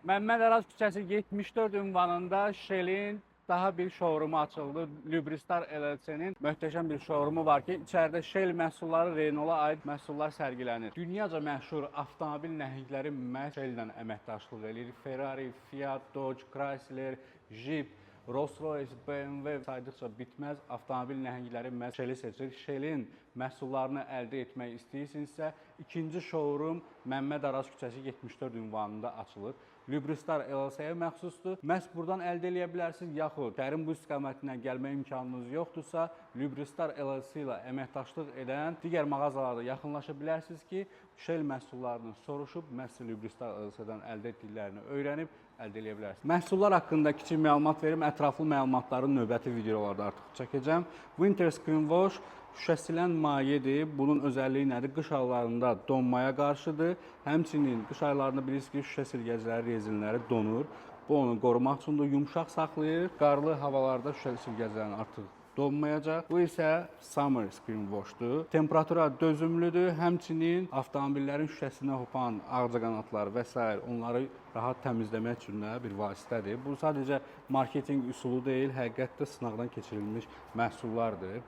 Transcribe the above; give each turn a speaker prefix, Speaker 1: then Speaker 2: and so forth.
Speaker 1: Məmməd Araz küçəsi 74 ünvanında Shell'in daha bir showromu açıldı. Lubristar LLC-nin möhtəşəm bir showromu var ki, içəridə Shell məhsulları, Renault-a aid məhsullar sərgilənir. Dünyaca məşhur avtomobil nəhəngləri məhz Shell-lə əməkdaşlıq edir. Ferrari, Fiat, Dodge, Chrysler, Jeep, Rolls-Royce, BMW saydıqca bitməz avtomobil nəhəngləri məhz Shell-i seçir. Shell-in məhsullarını əldə etmək istəyirsinizsə, ikinci showroom Məmməd Araz küçəsi 74 ünvanında açılır. Lubristar LLC-yə məxsusdur. Məhz buradan əldə edə bilərsiniz, yaxud şəhərin bu istiqamətindən gəlmə imkanınız yoxdursa, Lubristar LLC ilə əməkdaşlıq edən digər mağazalarda yaxınlaşa bilərsiniz ki, Shell məhsullarını soruşub, məhz Lubristar LLC-dən əldə etdiklərini öyrənib əldə edə bilərsiniz. Məhsullar haqqında kiçik məlumat verim, ətraflı məlumatları növbəti videolarda artıq çəkəcəm. Winter Screen Wash şüşəsilən mayedir. Bunun özəlliyi nədir? Qış aylarında donmaya qarşıdır. Həmçinin qış aylarında bilirsiniz ki, şüşə silgəcləri, rezinləri donur. Bu onu qorumaq üçün də yumşaq saxlayır. Qarlı havalarda şüşə silgəclərini artıq donmayacaq. Bu isə Summer Screen Wash'dur. Temperatura dözümlüdür. Həmçinin avtomobillərin şüşəsinə hopan ağcaqanadlar və s. onları rahat təmizləmək üçün də bir vasitədir. Bu sadəcə marketinq üsulu deyil, həqiqətdə sınaqdan keçirilmiş məhsullardır.